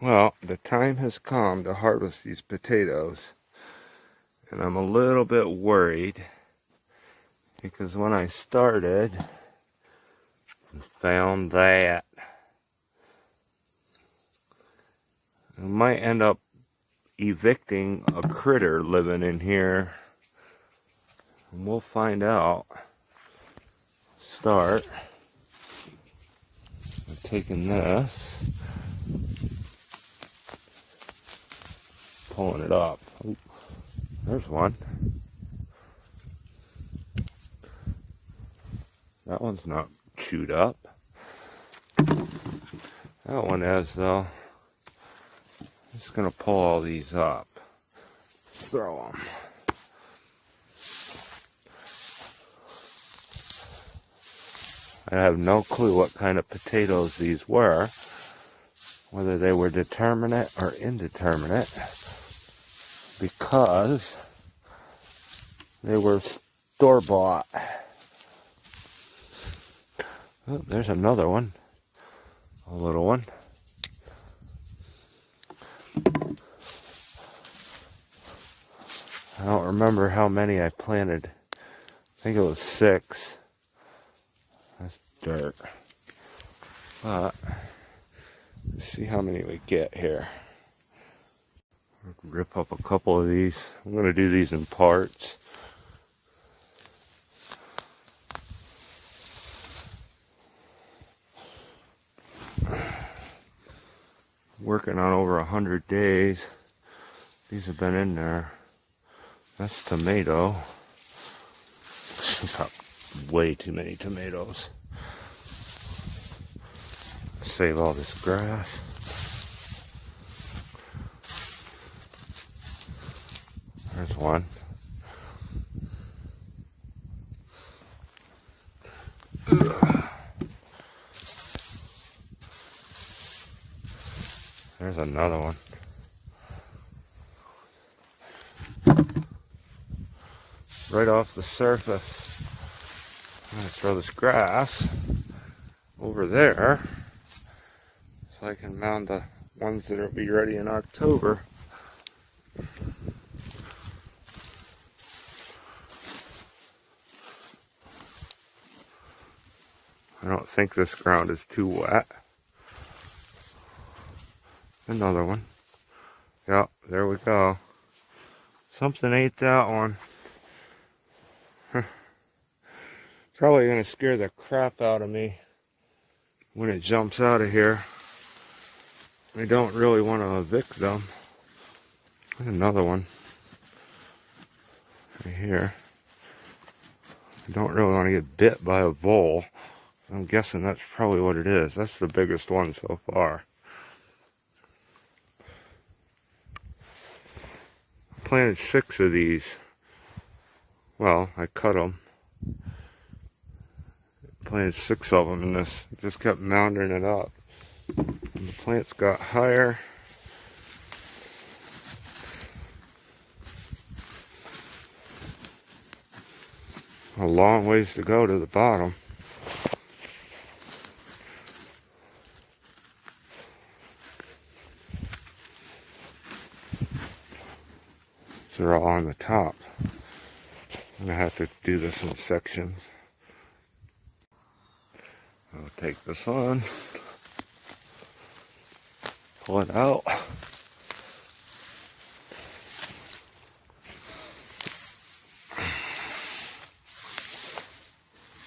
Well, the time has come to harvest these potatoes, and I'm a little bit worried because when I started, found that I might end up evicting a critter living in here, and we'll find out. Start by taking this, pulling it up. Ooh, there's one. That one's not chewed up. That one is, though. I'm just gonna pull all these up. Throw them. I have no clue what kind of potatoes these were, whether they were determinate or indeterminate, because they were store-bought. Oh, there's another one, a little one. I don't remember how many I planted. I think it was 6. That's dirt. But let's see how many we get here. Rip up a couple of these. I'm going to do these in parts. Working on over 100 days. These have been in there. That's tomato. Got way too many tomatoes. Save all this grass. There's one. There's another one. Right off the surface. I'm going to throw this grass over there so I can mound the ones that will be ready in October. I don't think this ground is too wet. Another one. Yep, there we go. Something ate that one. Probably gonna scare the crap out of me when it jumps out of here. I don't really want to evict them. There's another one right here. I don't really want to get bit by a vole. I'm guessing that's probably what it is. That's the biggest one so far. Planted 6 of these. Well, I cut them. Planted 6 of them in this. Just kept mounding it up. And the plants got higher. A long ways to go to the bottom. They're all on the top. I'm gonna have to do this in sections. I'll take this one, pull it out.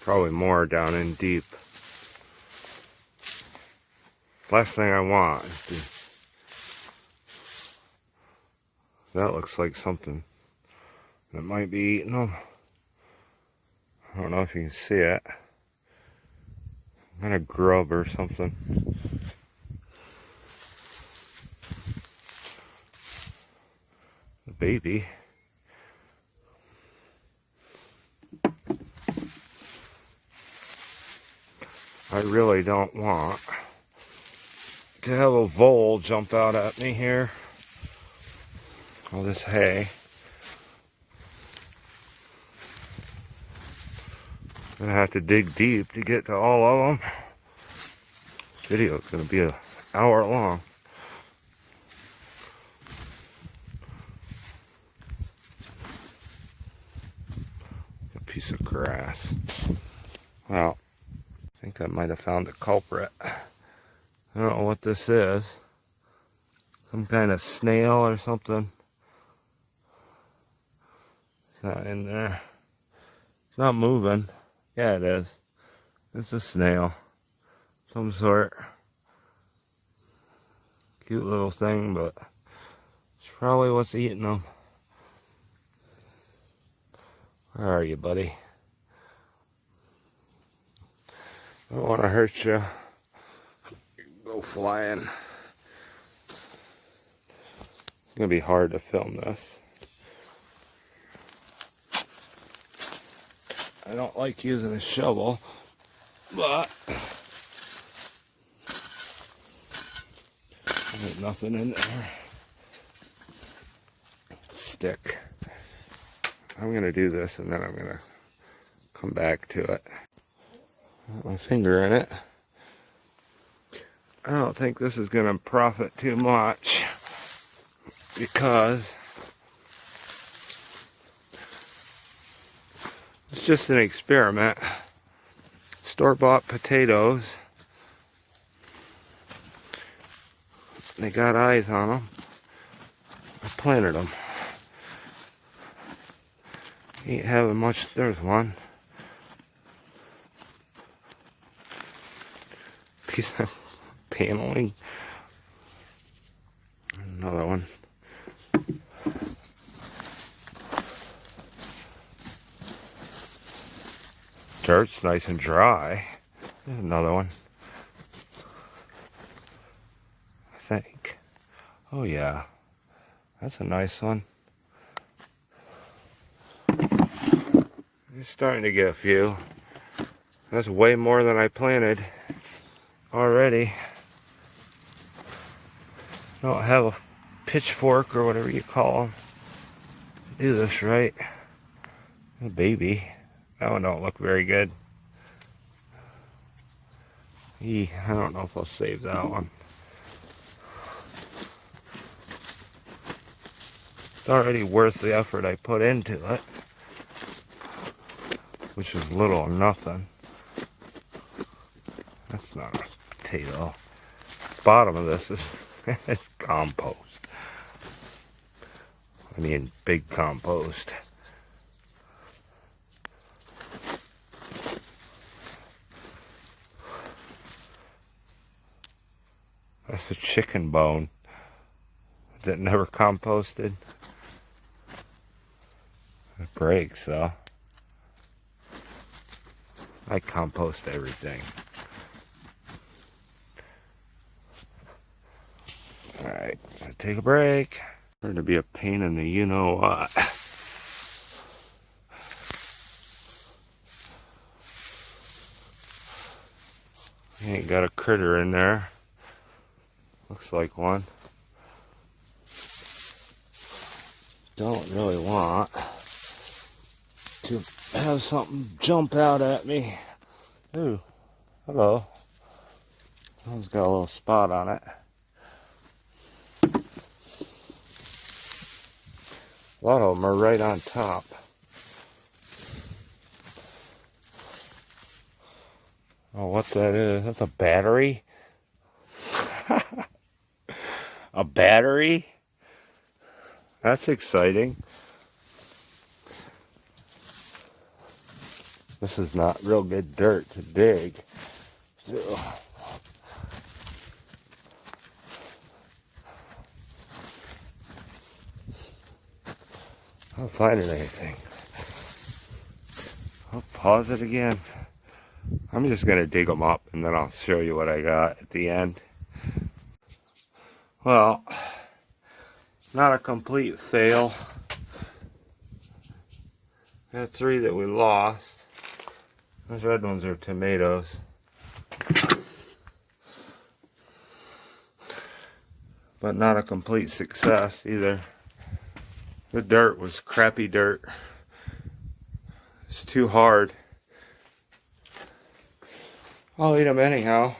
Probably more down in deep. Last thing I want is to... That looks like something that might be eating them. I don't know if you can see it. Kind of grub or something. The baby. I really don't want to have a vole jump out at me here. All this hay. I'm gonna have to dig deep to get to all of them. This video is gonna be an hour long. piece of grass. Well, I think I might have found a culprit. I don't know what this is. Some kind of snail or something. It's not in there. It's not moving. Yeah, it is. It's a snail. Some sort. Cute little thing, but it's probably what's eating them. Where are you, buddy? I don't want to hurt you. Go flying. It's going to be hard to film this. I don't like using a shovel, but there's nothing in there. Stick. I'm going to do this and then I'm going to come back to it. Put my finger in it. I don't think this is going to profit too much because it's just an experiment. Store-bought potatoes. They got eyes on them. I planted them. Ain't having much. There's one. Piece of paneling. Another one. Dirt's nice and dry. There's another one. I think. Oh yeah. That's a nice one. You're starting to get a few. That's way more than I planted already. I don't have a pitchfork or whatever you call them. Do this right. A baby. That one don't look very good. I don't know if I'll save that one. It's already worth the effort I put into it, which is little or nothing. That's not a potato. Bottom of this is it's compost. I mean, big compost. That's a chicken bone that never composted. It breaks though. I compost everything. Alright, take a break. Going to be a pain in the you-know-what. Ain't got a critter in there. Looks like one. Don't really want to have something jump out at me. Ooh, hello. That one's got a little spot on it. A lot of them are right on top. Oh, what that is? That's a battery? A battery? That's exciting. This is not real good dirt to dig. So, I'm not finding anything. I'll pause it again. I'm just going to dig them up and then I'll show you what I got at the end. Well, not a complete fail. Got 3 that we lost. Those red ones are tomatoes. But not a complete success either. The dirt was crappy dirt. It's too hard. I'll eat them anyhow.